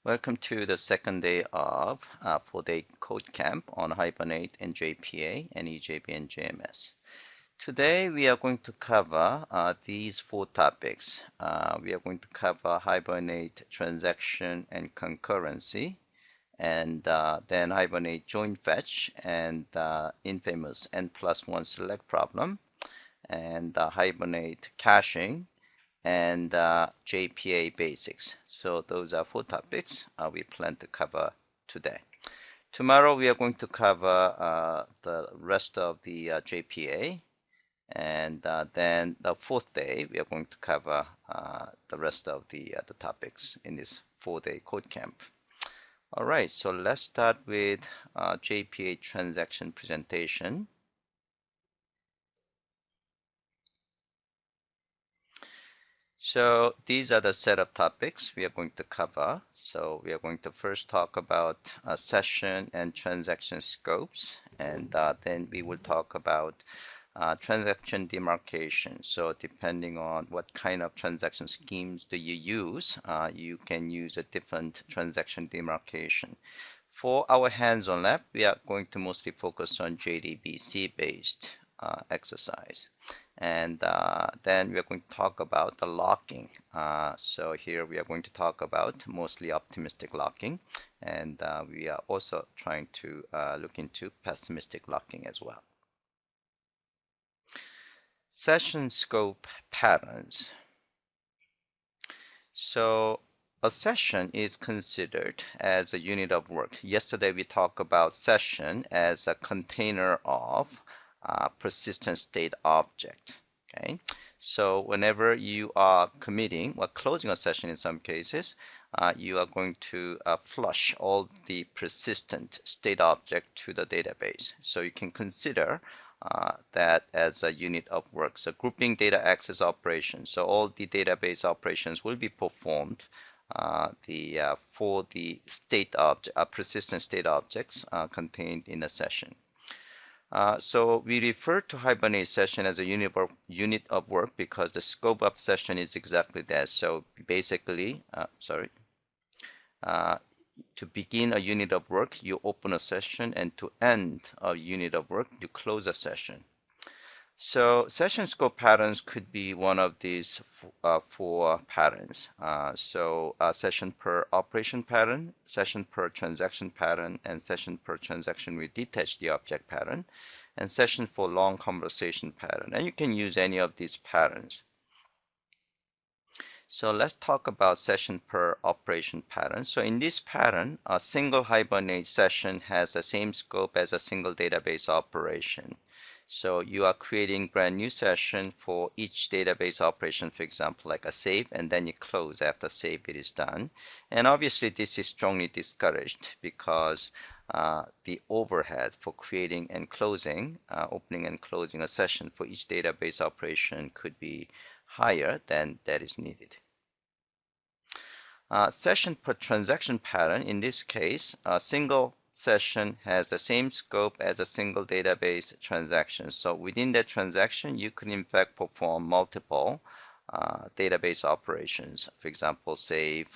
Welcome to the second day of 4-day code camp on Hibernate and JPA and EJB and JMS. Today we are going to cover these four topics. We are going to cover Hibernate transaction and concurrency, and then Hibernate join fetch and infamous n+1 select problem, and Hibernate caching, and JPA basics. So those are four topics we plan to cover today. Tomorrow we are going to cover the rest of the JPA, and then the fourth day we are going to cover the rest of the topics in this 4-day code camp. All right, so let's start with JPA transaction presentation. So these are the set of topics we are going to cover. So we are going to first talk about session and transaction scopes, and then we will talk about transaction demarcation. So depending on what kind of transaction schemes do you use, you can use a different transaction demarcation. For our hands-on lab, we are going to mostly focus on JDBC-based exercise. And then we are going to talk about the locking. So here we are going to talk about mostly optimistic locking, and we are also trying to look into pessimistic locking as well. Session scope patterns. So a session is considered as a unit of work. Yesterday we talked about session as a container of persistent state object. Okay, so whenever you are committing or closing a session in some cases, you are going to flush all the persistent state object to the database. So you can consider that as a unit of work. So grouping data access operations. So all the database operations will be performed for the state object, persistent state objects contained in a session. So we refer to Hibernate session as a unit of work because the scope of session is exactly that. So basically, to begin a unit of work, you open a session, and to end a unit of work, you close a session. So session scope patterns could be one of these four patterns. Session per operation pattern, session per transaction pattern, and session per transaction with detached the object pattern, and session for long conversation pattern. And you can use any of these patterns. So let's talk about session per operation pattern. So in this pattern, a single Hibernate session has the same scope as a single database operation. So you are creating brand new session for each database operation, for example, like a save, and then you close after save it is done. And obviously this is strongly discouraged because the overhead for creating and closing, opening and closing a session for each database operation could be higher than that is needed. Session per transaction pattern, in this case, a single session has the same scope as a single database transaction. So within that transaction, you can in fact perform multiple database operations. For example, save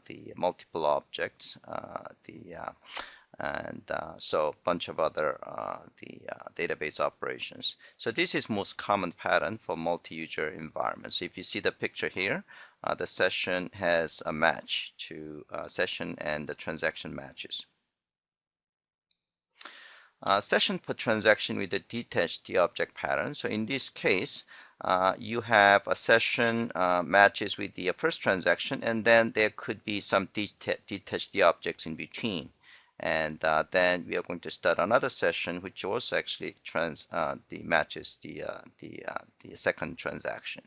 the multiple objects, so a bunch of other database operations. So this is most common pattern for multi-user environments. So if you see the picture here, the session has a match to session and the transaction matches. Session per transaction with a detached the object pattern. So in this case, you have a session matches with the first transaction, and then there could be some detached the objects in between. And then we are going to start another session, which also actually matches the second transaction.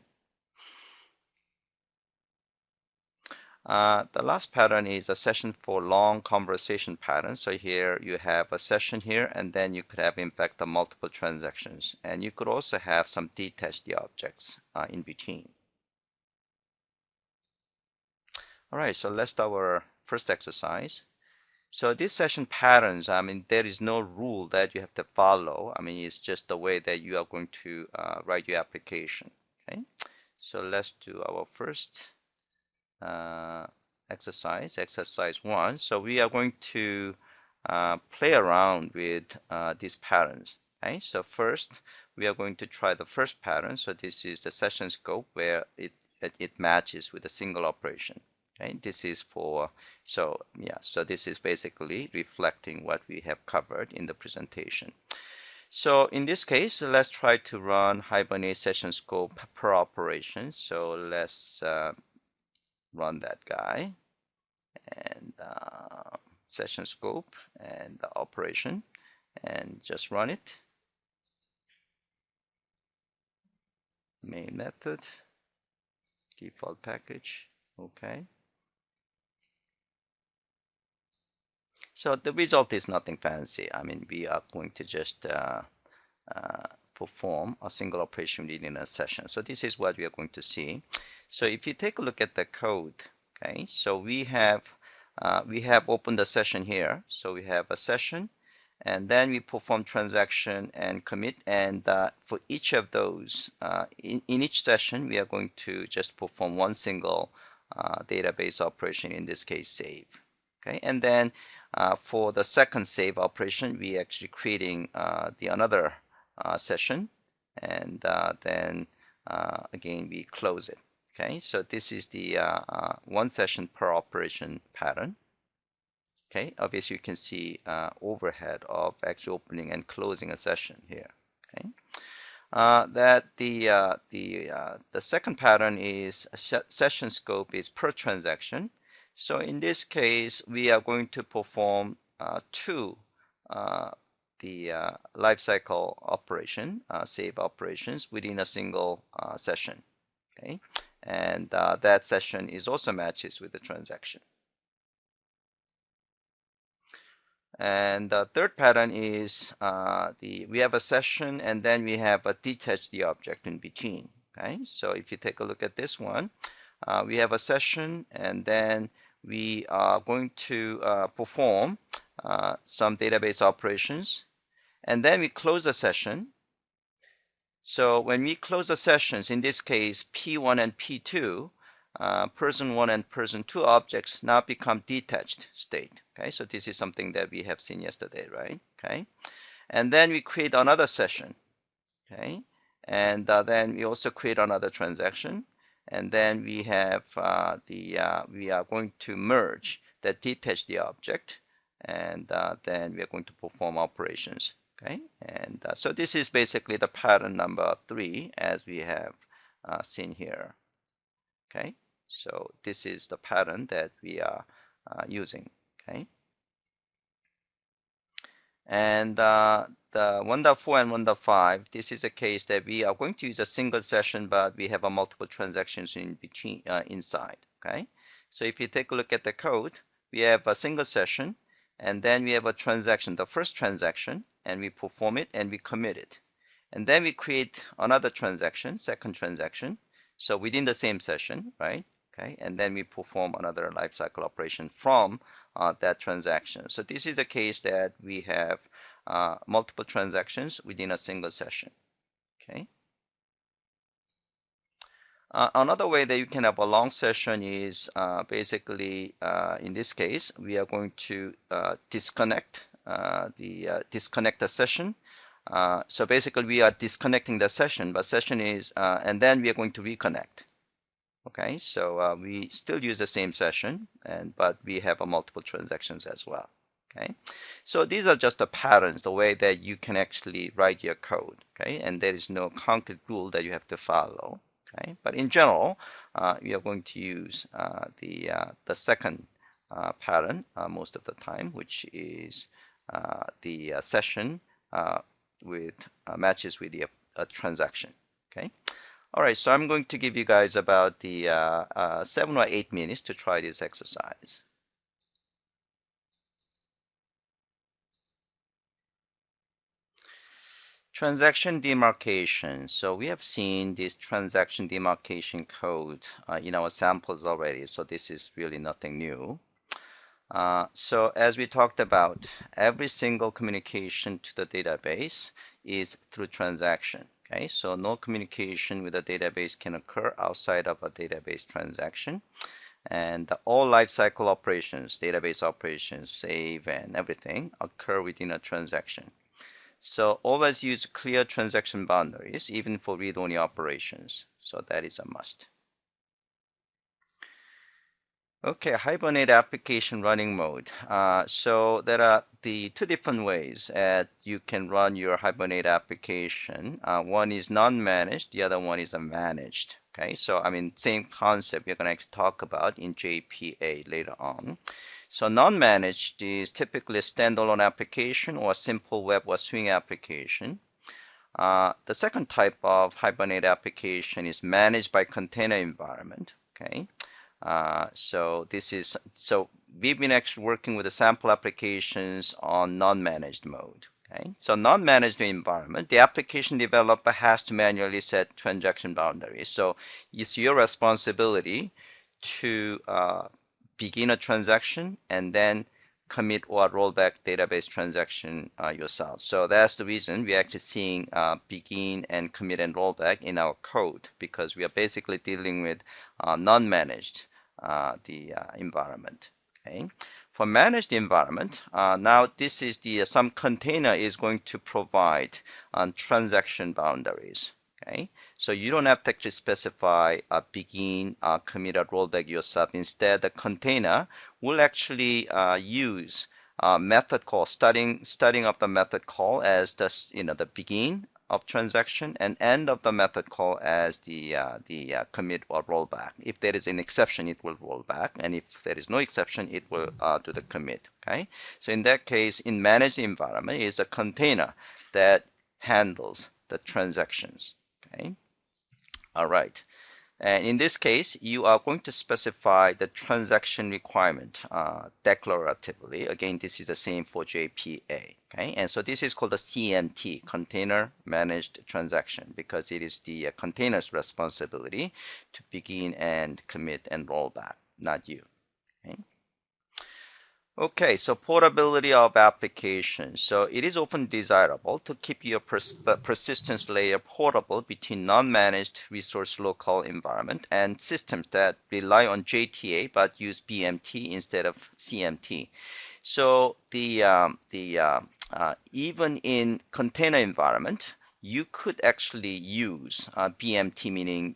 The last pattern is a session for long conversation pattern. So here you have a session here, and then you could have in fact the multiple transactions, and you could also have some detached objects in between. All right, so let's do our first exercise. So these session patterns, I mean, there is no rule that you have to follow. I mean, it's just the way that you are going to write your application. Okay, so let's do our first exercise 1. So we are going to play around with these patterns. Okay, so first we are going to try the first pattern. So this is the session scope where it matches with a single operation. Okay, this is for, so yeah, so this is basically reflecting what we have covered in the presentation. So in this case, let's try to run Hibernate session scope per operation. So let's run that guy, and session scope and the operation, and just run it. Main method, default package, okay. So the result is nothing fancy. I mean, we are going to just perform a single operation within a session. So this is what we are going to see. So if you take a look at the code, okay, so we have opened the session here. So we have a session, and then we perform transaction and commit. And for each of those, in each session, we are going to just perform one single database operation, in this case, save. Okay, and then for the second save operation, we actually creating another session, and then again we close it. Okay, so this is the one session per operation pattern. Okay, obviously you can see overhead of actually opening and closing a session here. Okay, that the second pattern is session scope is per transaction. So in this case, we are going to perform two lifecycle operation, save operations within a single session. Okay, and that session is also matches with the transaction. And the third pattern is we have a session, and then we have a detach the object in between. Okay, so if you take a look at this one, we have a session, and then we are going to perform some database operations, and then we close the session. So when we close the sessions, in this case, P1 and P2, person 1 and person 2 objects now become detached state. Okay, so this is something that we have seen yesterday, right? Okay, and then we create another session. Okay, and then we also create another transaction, and then we have we are going to merge that detach the object, and then we are going to perform operations. Okay, and so this is basically the pattern number 3 as we have seen here. Okay, so this is the pattern that we are using. Okay, and the 1.4 and 1.5, this is a case that we are going to use a single session, but we have a multiple transactions in between inside. Okay, so if you take a look at the code, we have a single session, and then we have a transaction, the first transaction, and we perform it and we commit it, and then we create another transaction, second transaction, so within the same session, right? Okay, and then we perform another lifecycle operation from that transaction. So this is the case that we have multiple transactions within a single session. Okay. Another way that you can have a long session is basically in this case we are going to disconnect the session. So basically we are disconnecting the session, but session is and then we are going to reconnect. Okay, so we still use the same session, but we have multiple transactions as well. Okay, so these are just the patterns, the way that you can actually write your code. Okay, and there is no concrete rule that you have to follow. Okay, but in general, we are going to use the second pattern most of the time, which is the session with matches with the transaction. Okay. All right, so I'm going to give you guys about the 7 or 8 minutes to try this exercise. Transaction demarcation. So we have seen this transaction demarcation code in our samples already, so this is really nothing new. So as we talked about, every single communication to the database is through transaction. Okay, so no communication with a database can occur outside of a database transaction. And all lifecycle operations, database operations, save and everything occur within a transaction. So always use clear transaction boundaries, even for read-only operations. So that is a must. Okay, Hibernate application running mode. So there are the two different ways that you can run your Hibernate application. One is non-managed, the other one is a managed. Okay, so I mean, same concept we're going to talk about in JPA later on. So non-managed is typically a standalone application or a simple web or swing application. The second type of Hibernate application is managed by container environment. Okay. So we've been actually working with the sample applications on non-managed mode. Okay, so non-managed environment, the application developer has to manually set transaction boundaries. So it's your responsibility to begin a transaction and then commit or rollback database transaction yourself. So that's the reason we're actually seeing begin and commit and rollback in our code, because we are basically dealing with non-managed environment. Okay. For managed environment, now this is some container is going to provide transaction boundaries. Okay, so you don't have to actually specify begin, commit, or rollback yourself. Instead, the container will actually use method call, starting of the method call as the begin of transaction and end of the method call as the commit or rollback. If there is an exception, it will roll back, and if there is no exception, it will do the commit. Okay, so in that case, in managed environment, is a container that handles the transactions. Okay, all right. And in this case, you are going to specify the transaction requirement declaratively. Again, this is the same for JPA. Okay, and so this is called the CMT, Container Managed Transaction, because it is the container's responsibility to begin and commit and roll back, not you. Okay. Okay, so portability of applications. So it is often desirable to keep your persistence layer portable between non-managed resource local environment and systems that rely on JTA but use BMT instead of CMT. So even in container environment, you could actually use BMT, meaning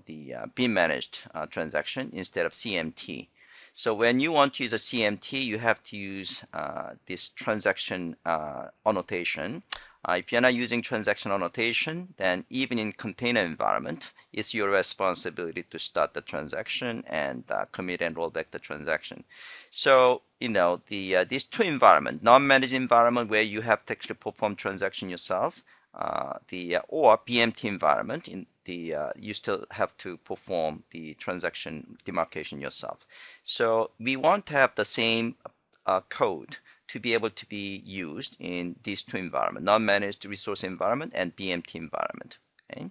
the beam managed transaction instead of CMT. So when you want to use a CMT, you have to use this transaction annotation. If you're not using transaction annotation, then even in container environment, it's your responsibility to start the transaction and commit and roll back the transaction. So these two environments, non-managed environment where you have to actually perform transaction yourself, or BMT environment, you still have to perform the transaction demarcation yourself. So we want to have the same code to be able to be used in these two environments, non-managed resource environment and BMT environment. Okay.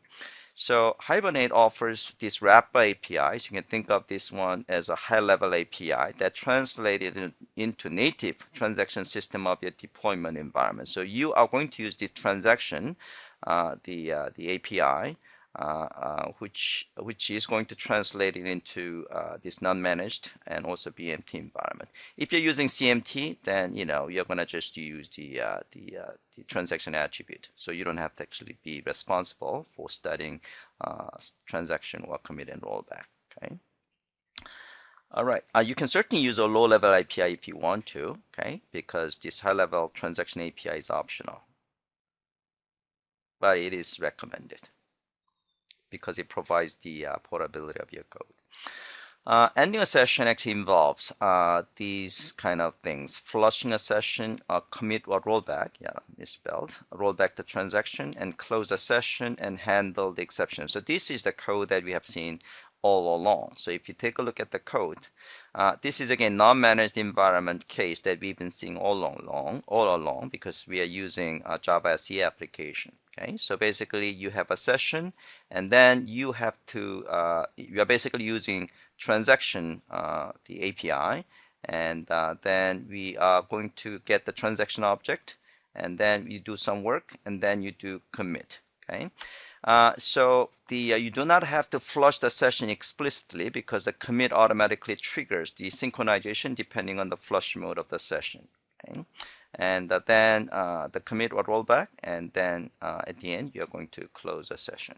So Hibernate offers these wrapper APIs. You can think of this one as a high-level API that translated into native transaction system of your deployment environment. So you are going to use this transaction, the API, which is going to translate it into this non-managed and also BMT environment. If you're using CMT, then you're going to just use the transaction attribute, so you don't have to actually be responsible for studying transaction or commit and rollback. Okay. All right. You can certainly use a low-level API if you want to. Okay, because this high-level transaction API is optional, but it is recommended because it provides the portability of your code. Ending a session actually involves these kind of things: flushing a session, commit or rollback, misspelled, rollback the transaction, and close a session and handle the exception. So this is the code that we have seen all along. So if you take a look at the code, this is again non-managed environment case that we've been seeing all along because we are using a Java SE application. Okay, so basically you have a session, and then you have to you are basically using transaction the API, and then we are going to get the transaction object, and then you do some work, and then you do commit. Okay. So you do not have to flush the session explicitly because the commit automatically triggers the synchronization depending on the flush mode of the session. Okay? And then the commit will roll back, and then at the end you're going to close the session.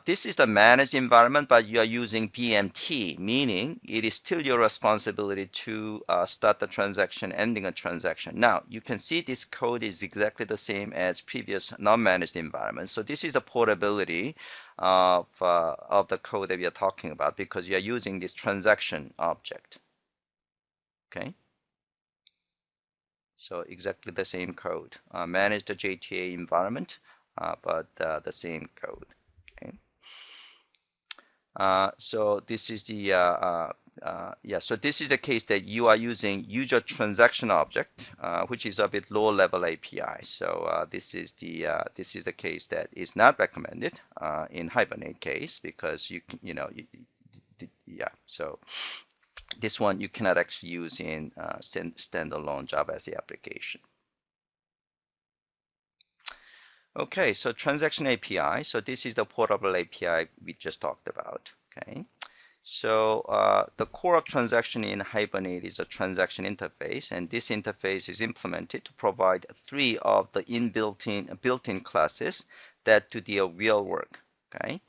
This is the managed environment, but you are using BMT, meaning it is still your responsibility to start the transaction, ending a transaction. Now, you can see this code is exactly the same as previous non-managed environment. So this is the portability of the code that we are talking about because you are using this transaction object. Okay. So exactly the same code. Manage the JTA environment, but the same code. Okay. So this is the so this is the case that you are using user transaction object, which is a bit lower level API. So this is the case that is not recommended in Hibernate case because so this one you cannot actually use in standalone Java-SE application. Okay, so transaction API. So this is the portable API we just talked about. Okay, so the core of transaction in Hibernate is a transaction interface, and this interface is implemented to provide 3 of the built-in classes that do the real work. Okay,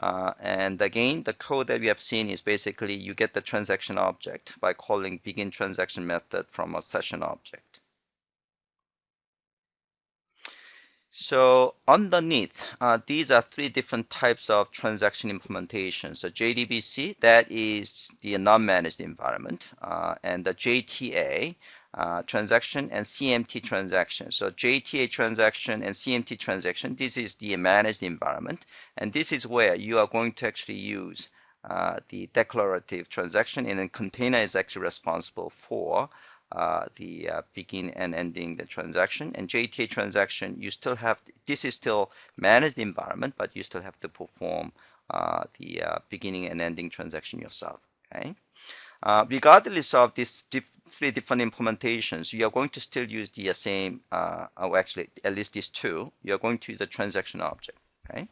and again, the code that we have seen is basically you get the transaction object by calling begin transaction method from a session object. So underneath, these are 3 different types of transaction implementation. So JDBC, that is the non-managed environment, and the JTA transaction and CMT transaction. So JTA transaction and CMT transaction, this is the managed environment, and this is where you are going to actually use the declarative transaction, and then container is actually responsible for the begin and ending the transaction. And JTA transaction, you still have, this is still managed environment, but you still have to perform the beginning and ending transaction yourself. Okay. Regardless of these 3 different implementations, you are going to still use the same, or actually at least these 2, you are going to use a transaction object. Okay.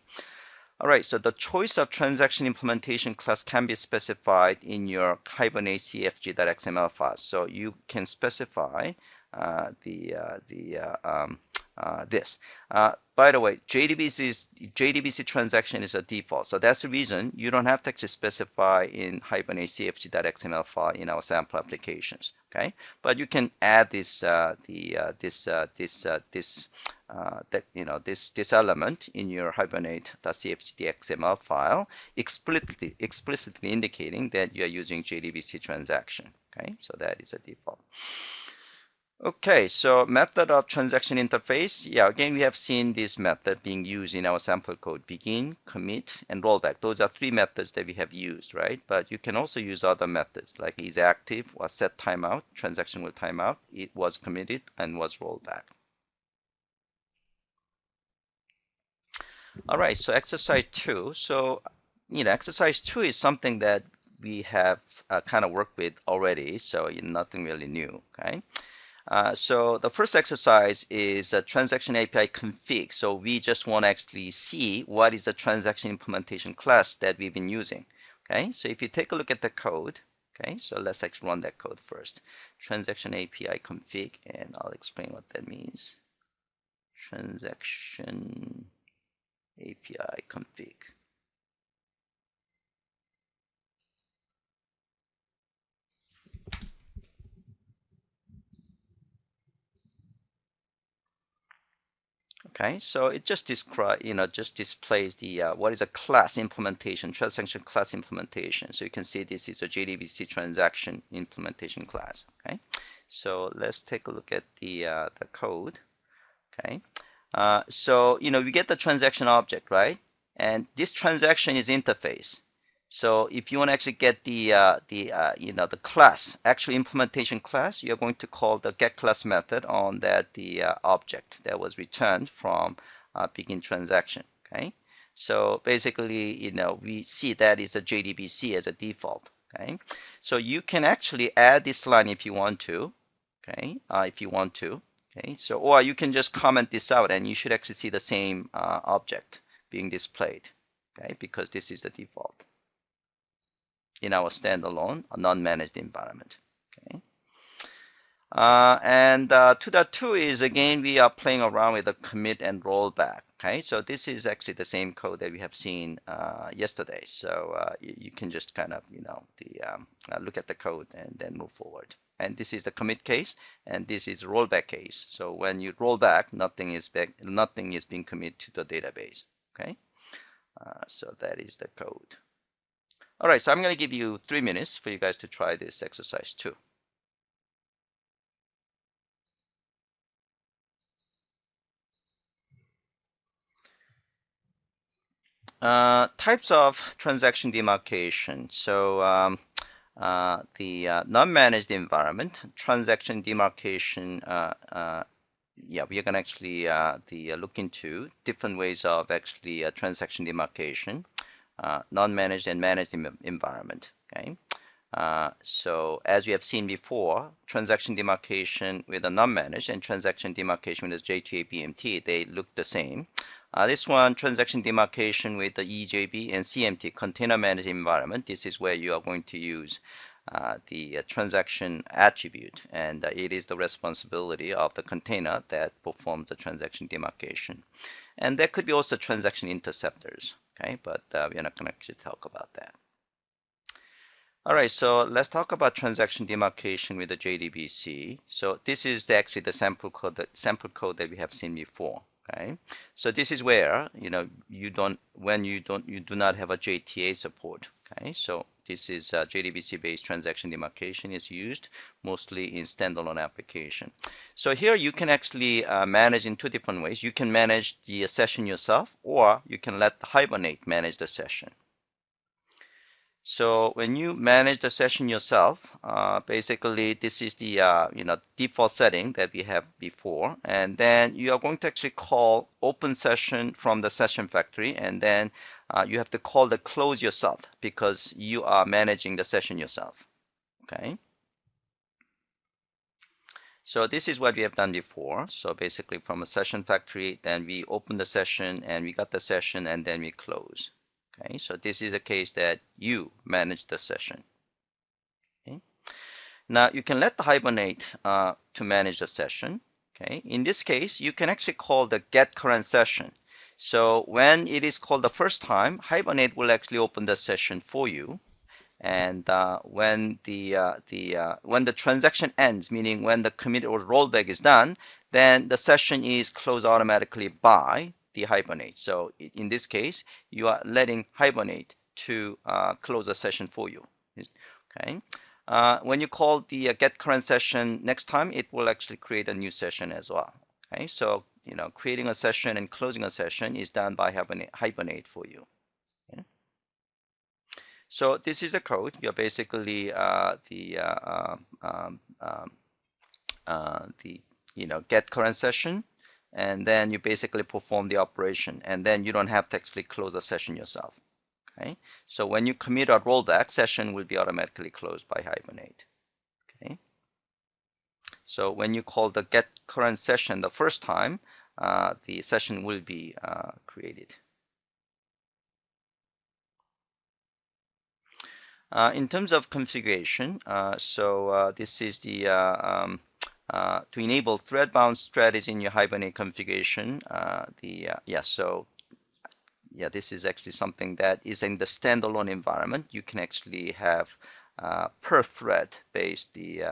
All right, so the choice of transaction implementation class can be specified in your Hibernate cfg.xml file. So you can specify this. By the way, JDBC transaction is a default. So that's the reason you don't have to actually specify in Hibernate cfg.xml file in our sample applications. Okay, but you can add this this element in your Hibernate.cfg.xml file, explicitly indicating that you are using JDBC transaction. Okay, so that is a default. Okay, so method of transaction interface. Yeah, again, we have seen this method being used in our sample code: begin, commit, and rollback. Those are 3 methods that we have used, right? But you can also use other methods like is active or set timeout, transaction will timeout, it was committed, and was rolled back. All right, so exercise 2. So, exercise 2 is something that we have kind of worked with already, so nothing really new, okay? So the first exercise is a transaction API config. So we just want to actually see what is the transaction implementation class that we've been using. Okay, so if you take a look at the code, okay, so let's actually run that code first. Transaction API config, and I'll explain what that means. Transaction API config. Okay, so it just displays the what is a class implementation, transaction class implementation. So you can see this is a JDBC transaction implementation class. Okay, so let's take a look at the code. Okay, so we get the transaction object, right? And this transaction is interface. So if you want to actually get the class, actual implementation class, you're going to call the getClass method on that object that was returned from begin transaction. Okay, so basically, we see that is a JDBC as a default. Okay, so you can actually add this line if you want to. Okay, if you want to. Okay, so or you can just comment this out and you should actually see the same object being displayed, okay, because this is the default in our standalone non-managed environment. Okay. 2.2 is, again, we are playing around with the commit and rollback. Okay, so this is actually the same code that we have seen yesterday. So you can just kind of, look at the code and then move forward. And this is the commit case, and this is rollback case. So when you roll back, nothing is being committed to the database. Okay, so that is the code. All right, so I'm going to give you 3 minutes for you guys to try this exercise too. Types of transaction demarcation. So the non-managed environment, transaction demarcation, yeah, we are going to actually look into different ways of actually transaction demarcation, non-managed and managed environment. Okay. So as we have seen before, transaction demarcation with a non-managed and transaction demarcation with the JPA BMT, they look the same. This one, transaction demarcation with the EJB and CMT, container managed environment. This is where you are going to use the transaction attribute, and it is the responsibility of the container that performs the transaction demarcation. And there could be also transaction interceptors, okay? But we're not going to actually talk about that. All right, so let's talk about transaction demarcation with the JDBC. So this is actually the sample code that we have seen before. Okay, so this is where you do not have a JTA support. Okay, so this is JDBC-based transaction demarcation is used mostly in standalone application. So here you can actually manage in 2 different ways. You can manage the session yourself, or you can let Hibernate manage the session. So when you manage the session yourself, basically this is the default setting that we have before, and then you are going to actually call open session from the session factory, and then you have to call the close yourself because you are managing the session yourself. Okay. So this is what we have done before. So basically from a session factory, then we open the session and we got the session and then we close. Okay, so this is a case that you manage the session. Okay. Now you can let the Hibernate to manage the session. Okay, in this case, you can actually call the get current session. So when it is called the first time, Hibernate will actually open the session for you. And when the transaction ends, meaning when the commit or rollback is done, then the session is closed automatically by the Hibernate. So in this case, you are letting Hibernate to close the session for you. Okay. When you call the get current session next time, it will actually create a new session as well. Okay. So creating a session and closing a session is done by Hibernate for you. Okay. So this is the code. You're basically get current session, and then you basically perform the operation, and then you don't have to actually close the session yourself. Okay, so when you commit a rollback, session will be automatically closed by Hibernate. Okay, so when you call the get current session the first time, the session will be created. In terms of configuration, this is the to enable thread-bound strategy in your Hibernate configuration. This is actually something that is in the standalone environment. You can actually have per thread based the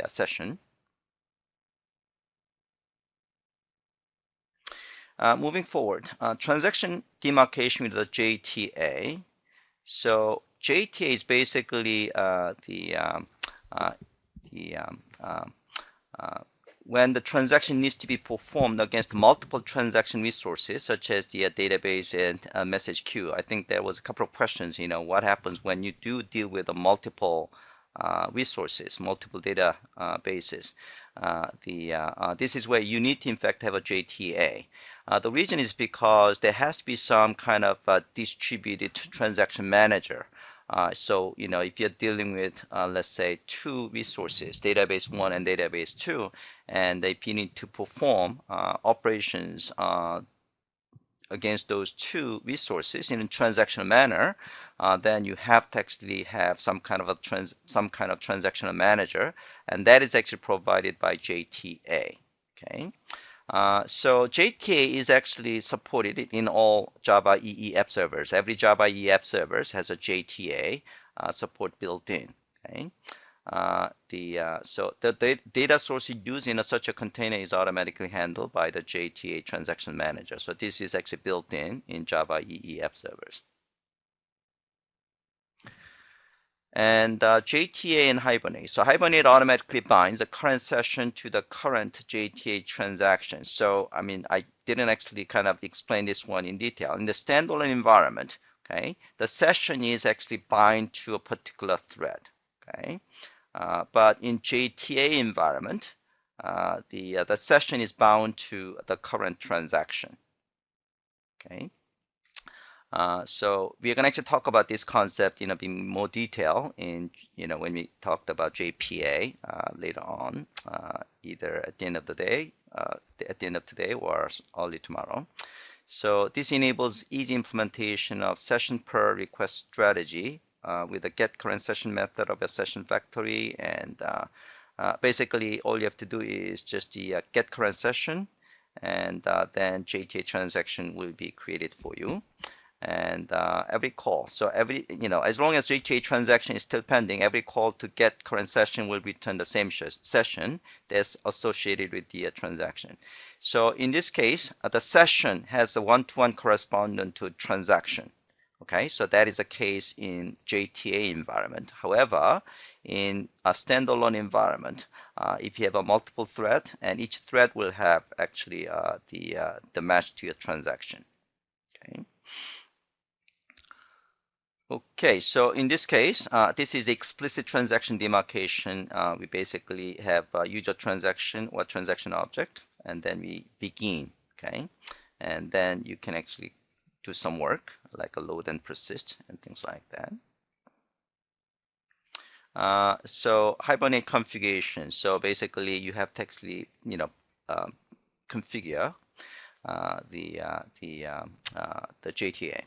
session. Moving forward, transaction demarcation with the JTA. So JTA is basically when the transaction needs to be performed against multiple transaction resources, such as the database and message queue. I think there was a couple of questions. What happens when you do deal with multiple resources, multiple data bases? This is where you need to, in fact, have a JTA. The reason is because there has to be some kind of distributed transaction manager So, if you're dealing with, let's say, two resources, database 1 and database 2, and if you need to perform operations against those two resources in a transactional manner, then you have to actually have some kind of transactional manager, and that is actually provided by JTA. Okay. So JTA is actually supported in all Java EE app servers. Every Java EE app servers has a JTA support built in. Okay. So the data source used in such a container is automatically handled by the JTA transaction manager. So this is actually built in Java EE app servers. And JTA and Hibernate. So Hibernate automatically binds the current session to the current JTA transaction. So, I didn't actually kind of explain this one in detail. In the standalone environment, okay, the session is actually bind to a particular thread, okay. But in JTA environment, the session is bound to the current transaction. Okay. So we're going to actually talk about this concept in a bit more detail in when we talked about JPA later on, either at the end of the day, at the end of today, or early tomorrow. So this enables easy implementation of session per request strategy with the get current session method of a session factory, and basically all you have to do is just the get current session, and then JTA transaction will be created for you. And every call, so as long as JTA transaction is still pending, every call to get current session will return the same session that's associated with the transaction. So in this case, the session has a one-to-one correspondent to transaction. Okay, so that is a case in JTA environment. However, in a standalone environment, if you have a multiple thread, and each thread will have actually the match to your transaction. Okay. Okay, so in this case, this is explicit transaction demarcation. We basically have a user transaction or transaction object, and then we begin, okay? And then you can actually do some work, like a load and persist and things like that. So Hibernate configuration. So basically, you have to actually, configure the JTA.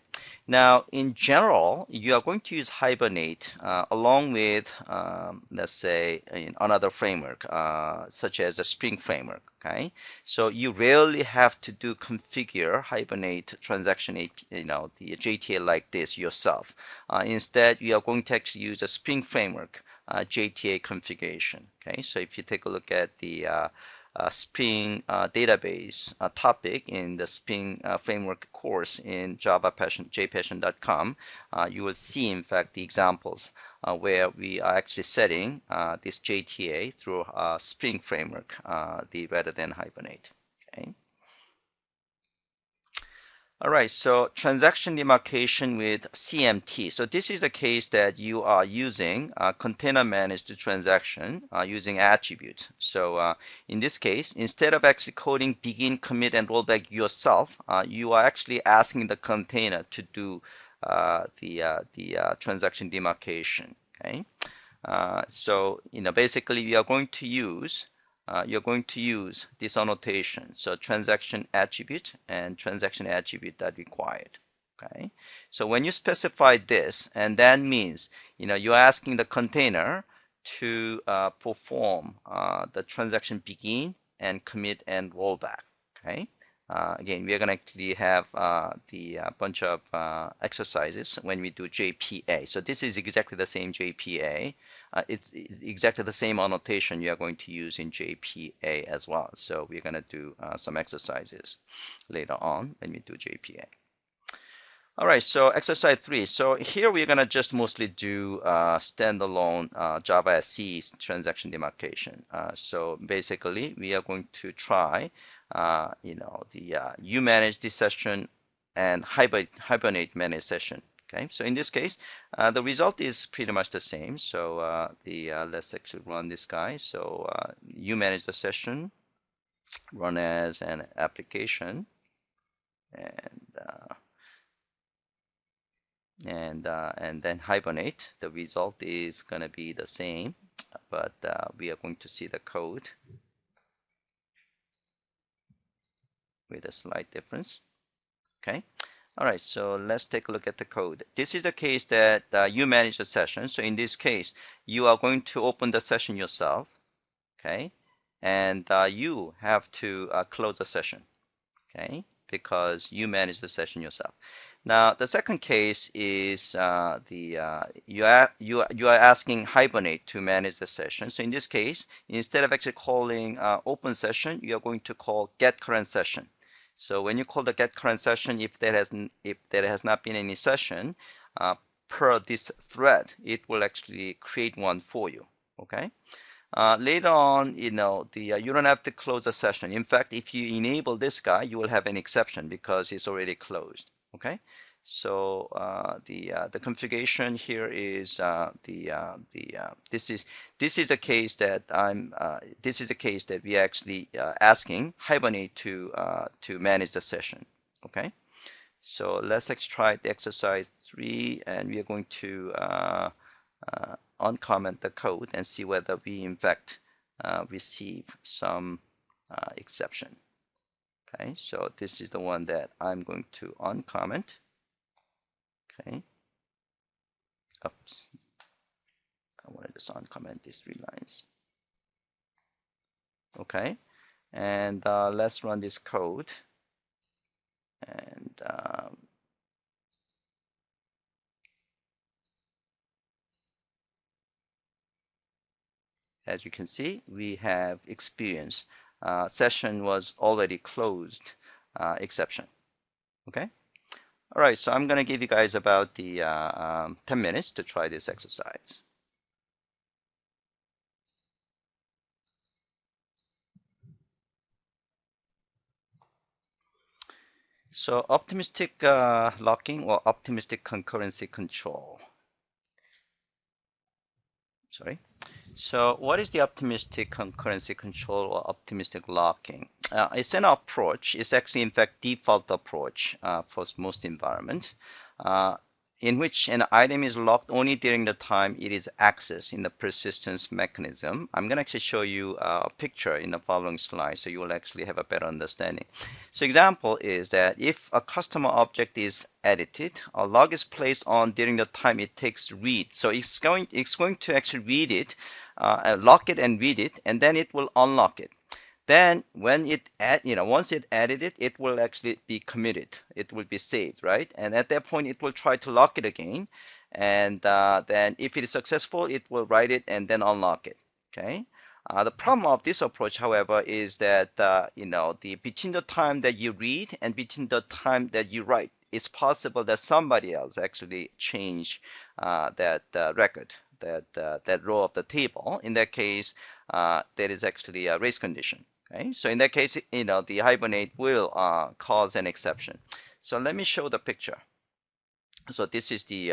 Now, in general, you are going to use Hibernate along with, let's say, another framework, such as a Spring framework. Okay, so you rarely have to do configure Hibernate transaction, the JTA like this yourself. Instead, you are going to actually use a Spring framework JTA configuration. Okay, so if you take a look at the Spring database topic in the Spring framework course in JPassion.com, you will see, in fact, the examples where we are actually setting this JTA through Spring framework rather than Hibernate. Okay. All right, so transaction demarcation with CMT. So this is the case that you are using container managed transaction using attributes. So in this case, instead of actually coding begin, commit, and rollback yourself, you are actually asking the container to do the transaction demarcation. Okay, so basically you are going to use you're going to use this annotation. So transaction attribute and transaction attribute that required. Okay. So when you specify this, and that means you're asking the container to perform the transaction begin and commit and rollback. Okay. Again, we are going to actually have the bunch of exercises when we do JPA. So this is exactly the same JPA. It's exactly the same annotation you are going to use in JPA as well. So we're going to do some exercises later on when we do JPA. All right, so exercise 3. So here we're going to just mostly do standalone Java SE transaction demarcation. So basically, we are going to try, you manage this session and Hibernate manage session. Okay, so in this case, the result is pretty much the same. So let's actually run this guy. So you manage the session, run as an application, and and then Hibernate. The result is going to be the same, but we are going to see the code with a slight difference. Okay. All right, so let's take a look at the code. This is the case that you manage the session. So in this case, you are going to open the session yourself, okay? And you have to close the session, okay? Because you manage the session yourself. Now, the second case is you are asking Hibernate to manage the session. So in this case, instead of actually calling open session, you are going to call get current session. So when you call the get current session, if there has not been any session per this thread, it will actually create one for you. Okay. Later on, you don't have to close the session. In fact, if you enable this guy, you will have an exception because it's already closed. Okay. So the configuration here is this is a case that we are actually asking Hibernate to manage the session. Okay. So let's try the exercise 3, and we are going to uncomment the code and see whether we in fact receive some exception. Okay, so this is the one that I'm going to uncomment. Okay. Oops. I want to just uncomment these 3 lines. Okay, and let's run this code. And as you can see, we have experienced session was already closed exception. Okay. All right, so I'm going to give you guys about the 10 minutes to try this exercise. So optimistic locking or optimistic concurrency control. Sorry. So what is the optimistic concurrency control or optimistic locking? It's an approach. It's actually, in fact, default approach for most environments, in which an item is locked only during the time it is accessed in the persistence mechanism. I'm going to actually show you a picture in the following slide, so you will actually have a better understanding. So example is that if a customer object is edited, a log is placed on during the time it takes to read. So it's going to actually read it, lock it and read it, and then it will unlock it. Then when once it added it, it will actually be committed. It will be saved, right? And at that point, it will try to lock it again. And then if it is successful, it will write it and then unlock it, okay? The problem of this approach, however, is that, between the time that you read and between the time that you write, it's possible that somebody else actually changed that record, that row of the table. In that case, there is actually a race condition. Okay, so in that case, the Hibernate will cause an exception. So let me show the picture. So this is the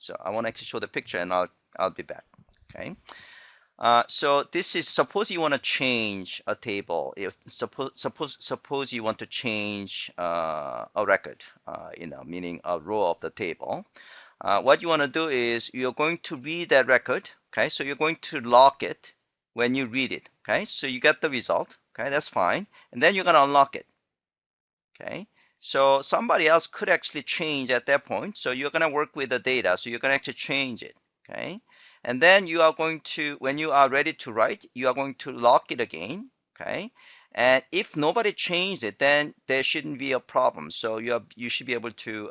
So I want to actually show the picture, and I'll be back. Okay. So this is, suppose you want to change a table. If suppose you want to change a record, meaning a row of the table. What you want to do is you're going to read that record. Okay, so you're going to lock it when you read it. Okay, so you get the result. Okay, that's fine. And then you're going to unlock it. Okay, so somebody else could actually change at that point. So you're going to work with the data. So you're going to actually change it. Okay, and then you are going to, when you are ready to write, you are going to lock it again. Okay, and if nobody changed it, then there shouldn't be a problem. So you should be able to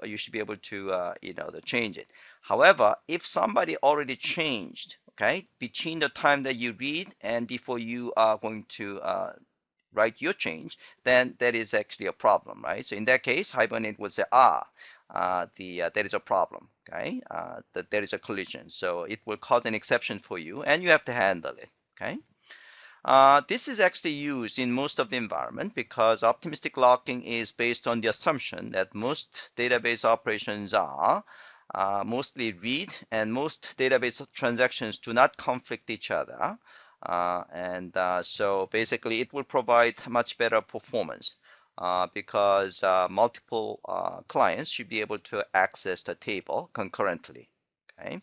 change it. However, if somebody already changed, okay, between the time that you read and before you are going to write your change, then that is actually a problem, right? So in that case, Hibernate would say, there is a problem, okay? That there is a collision. So it will cause an exception for you, and you have to handle it, okay? This is actually used in most of the environment because optimistic locking is based on the assumption that most database operations are mostly read, and most database transactions do not conflict each other. So basically it will provide much better performance. because multiple clients should be able to access the table concurrently. Okay.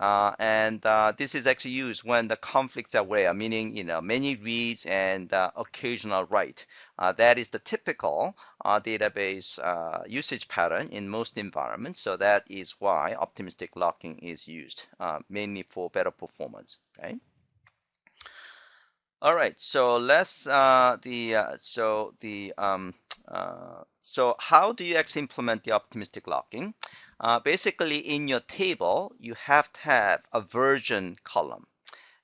And this is actually used when the conflicts are rare, meaning many reads and occasional write. That is the typical database usage pattern in most environments. So that is why optimistic locking is used, mainly for better performance. Okay. All right. So let's so how do you actually implement the optimistic locking? Basically, in your table, you have to have a version column.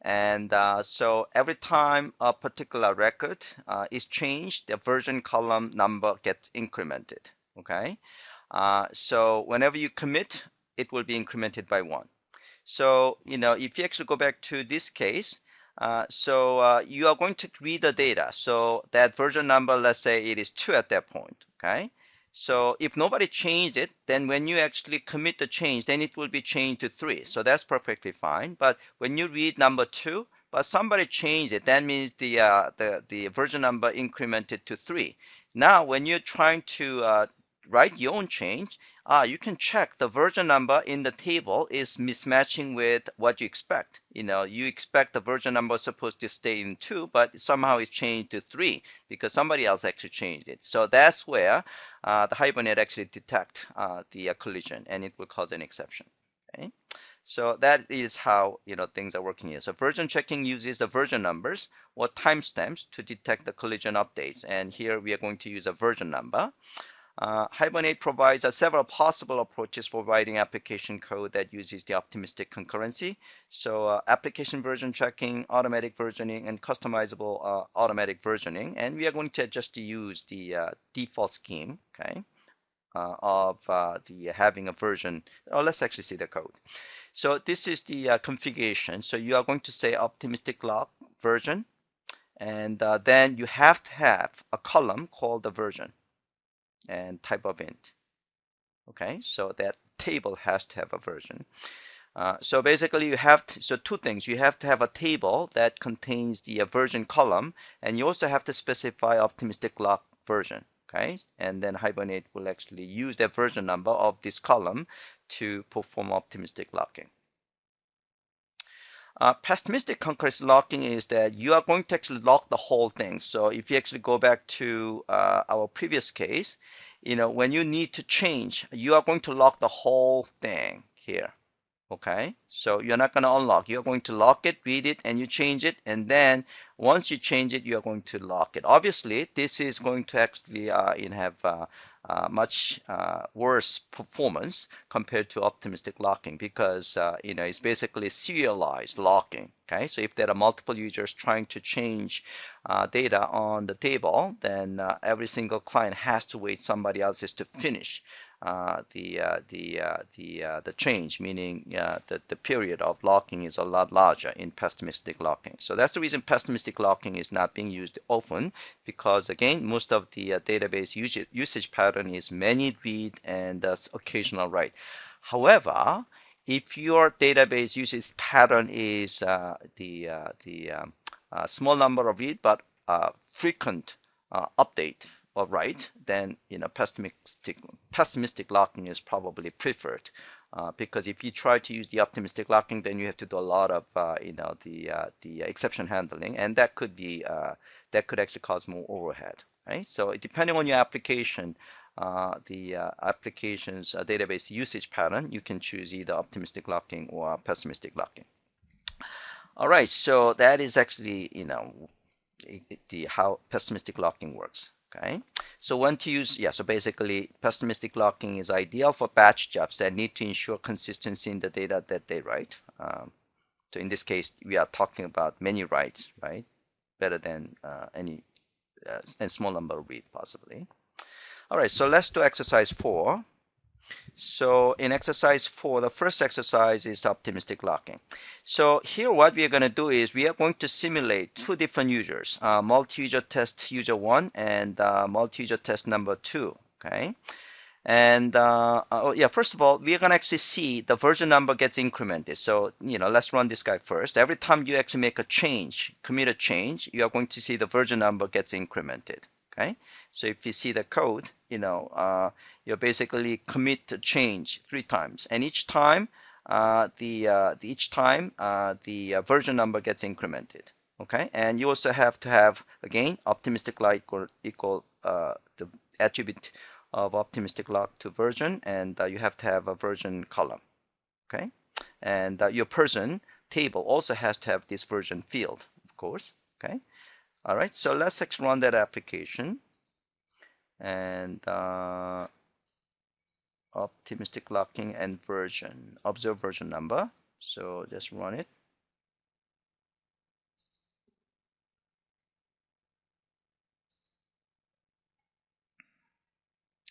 And so every time a particular record is changed, the version column number gets incremented. Okay. So whenever you commit, it will be incremented by 1. So, if you actually go back to this case, you are going to read the data. So that version number, let's say it is 2 at that point, okay? So if nobody changed it, then when you actually commit the change, then it will be changed to 3. So that's perfectly fine. But when you read number 2, but somebody changed it, that means the version number incremented to 3. Now, when you're trying to write your own change, you can check the version number in the table is mismatching with what you expect. You expect the version number is supposed to stay in 2, but somehow it's changed to 3 because somebody else actually changed it. So that's where the Hibernate actually detect the collision, and it will cause an exception. Okay. So that is how things are working here. So version checking uses the version numbers or timestamps to detect the collision updates. And here we are going to use a version number. Hibernate provides several possible approaches for writing application code that uses the optimistic concurrency. So application version checking, automatic versioning, and customizable automatic versioning. And we are going to just use the default scheme, okay, of the having a version. Oh, let's actually see the code. So this is the configuration. So you are going to say optimistic lock version, and then you have to have a column called the version and type of int. Okay, so that table has to have a version. So basically you have so 2 things. You have to have a table that contains the version column, and you also have to specify optimistic lock version. Okay, and then Hibernate will actually use the version number of this column to perform optimistic locking. Pessimistic concurrency locking is that you are going to actually lock the whole thing. So if you actually go back to our previous case, when you need to change, you are going to lock the whole thing here. Okay, so you're not going to unlock. You're going to lock it, read it, and you change it. And then once you change it, you're going to lock it. Obviously, this is going to actually have much worse performance compared to optimistic locking because it's basically serialized locking. Okay, so if there are multiple users trying to change data on the table, then every single client has to wait somebody else's to finish the change, meaning the period of locking is a lot larger in pessimistic locking. So that's the reason pessimistic locking is not being used often, because again, most of the database usage pattern is many read and occasional write. However, if your database usage pattern is small number of read but frequent update or write, then pessimistic locking is probably preferred, because if you try to use the optimistic locking, then you have to do a lot of the exception handling, and that could actually cause more overhead. Right? So depending on your application, the application's database usage pattern, you can choose either optimistic locking or pessimistic locking. All right, so that is actually how pessimistic locking works. Okay, so when to use, so basically pessimistic locking is ideal for batch jobs that need to ensure consistency in the data that they write. So in this case, we are talking about many writes, right? Better than any small number of read possibly. All right, so let's do exercise 4. So in exercise 4, the first exercise is optimistic locking. So here what we are going to do is we are going to simulate 2 different users, multi-user test user 1 and multi-user test number 2. Okay, and first of all, we are going to actually see the version number gets incremented. So let's run this guy first. Every time you actually make a change, commit a change, you are going to see the version number gets incremented. Okay, so if you see the code, you basically commit to change 3 times, and each time the version number gets incremented. Okay, and you also have to have, again, optimistic lock equal the attribute of optimistic lock to version, and you have to have a version column. Okay, and your person table also has to have this version field, of course. Okay, all right, so let's actually run that application, and optimistic locking and version, observe version number. So just run it.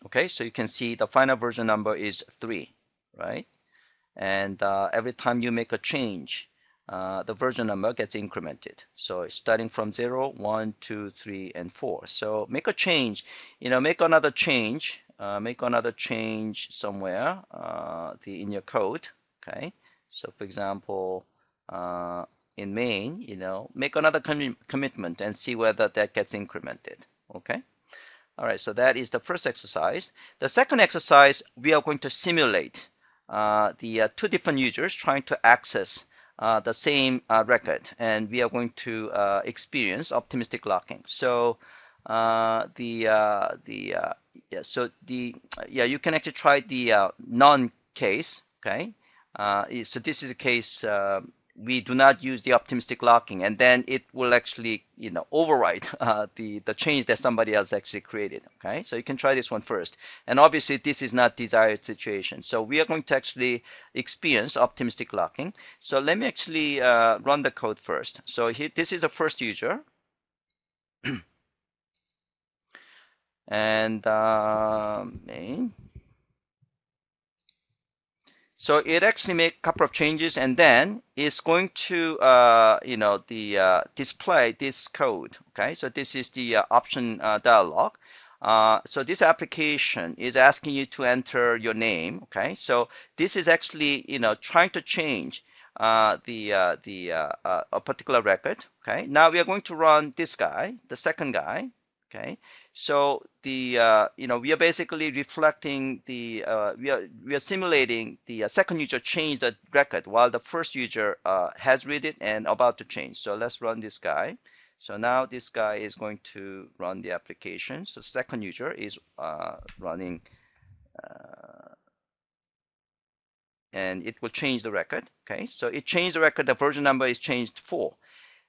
Okay, so you can see the final version number is 3, right? And every time you make a change, the version number gets incremented. So starting from 0, 1, 2, 3, and 4. So make a change, make another change somewhere in your code. Okay. So for example, in main, make another commitment and see whether that gets incremented. Okay. All right, so that is the first exercise. The second exercise, we are going to simulate the 2 different users trying to access the same record, and we are going to experience optimistic locking. So you can actually try the none case. Okay, so this is a case we do not use the optimistic locking, and then it will actually override the change that somebody else actually created. Okay, so you can try this one first, and obviously this is not desired situation, so we are going to actually experience optimistic locking. So let me actually run the code first. So here, this is the first user, and main. So it actually make a couple of changes, and then it's going to display this code. Okay, so this is the option dialog. So this application is asking you to enter your name. Okay, so this is actually trying to change a particular record. Okay, now we are going to run this guy, the second guy. Okay, so we are basically reflecting we are simulating the second user change the record while the first user has read it and about to change. So let's run this guy. So now this guy is going to run the application. So second user is running, and it will change the record. Okay, so it changed the record. The version number is changed 4.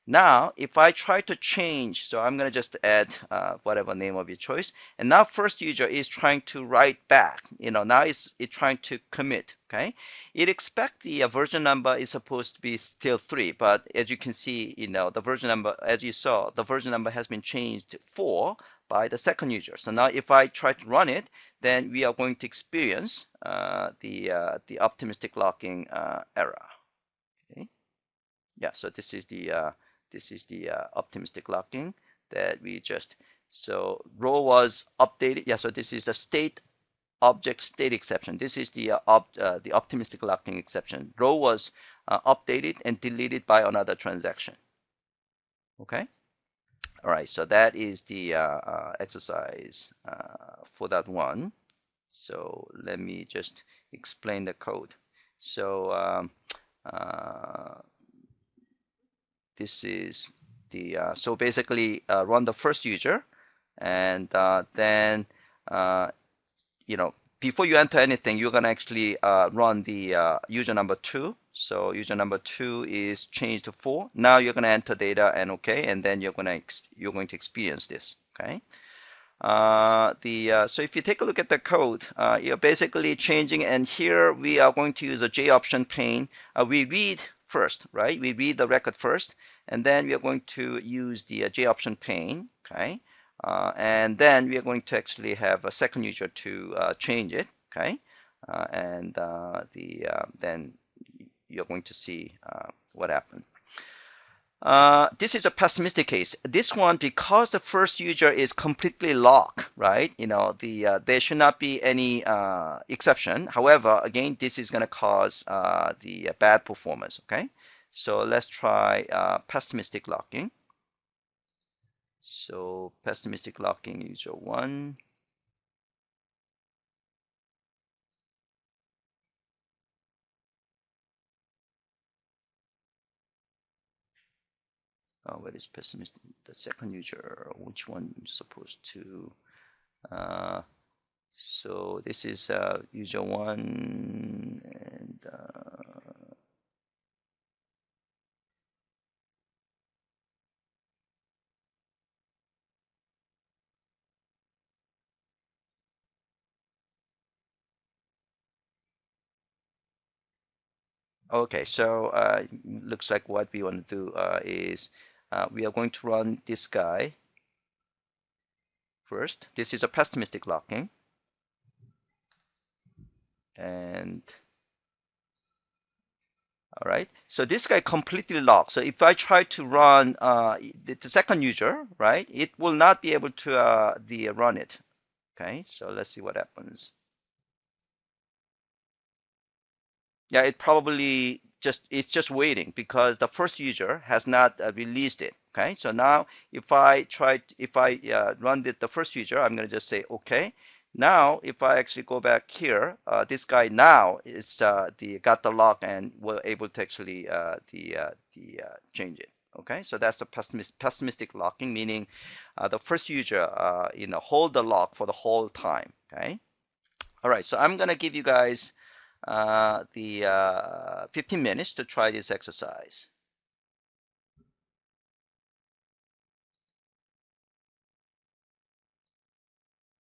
Now, if I try to change, so I'm going to just add whatever name of your choice. And now first user is trying to write back. Now it's trying to commit. Okay. It expects the version number is supposed to be still 3. But as you can see, the version number, as you saw, the version number has been changed to 4 by the second user. So now if I try to run it, then we are going to experience the optimistic locking error. Okay. Yeah, so this is the optimistic locking that we just, so row was updated. Yeah, so this is the state object state exception. This is the optimistic locking exception. Row was updated and deleted by another transaction. Okay. All right, so that is the exercise for that one. So let me just explain the code. So this is the so basically run the first user, and then before you enter anything, you're gonna actually run the user number 2. So user number 2 is changed to 4. Now you're gonna enter data and okay, and then you're going to experience this. Okay. So if you take a look at the code, you're basically changing, and here we are going to use a JOption pane. We read first, right? We read the record first, and then we are going to use the JOption pane. Okay. And then we are going to actually have a second user to change it. Okay. And then you're going to see what happened. This is a pessimistic case. This one, because the first user is completely locked, right? There should not be any exception. However, again, this is going to cause the bad performance. Okay, so let's try pessimistic locking. So pessimistic locking user 1. What is pessimistic? The second user, which one is supposed to? So this is user 1, and okay, so looks like what we want to do is we are going to run this guy first. This is a pessimistic locking, and all right. So this guy completely locked. So if I try to run the second user, right, it will not be able to run it. Okay. So let's see what happens. Yeah, it's just waiting because the first user has not released it. Okay, so now if I run the first user, I'm going to just say okay. Now if I actually go back here, this guy now is got the lock and we're able to actually change it. Okay, so that's a pessimistic locking, meaning the first user hold the lock for the whole time. Okay. All right, so I'm gonna give you guys the 15 minutes to try this exercise.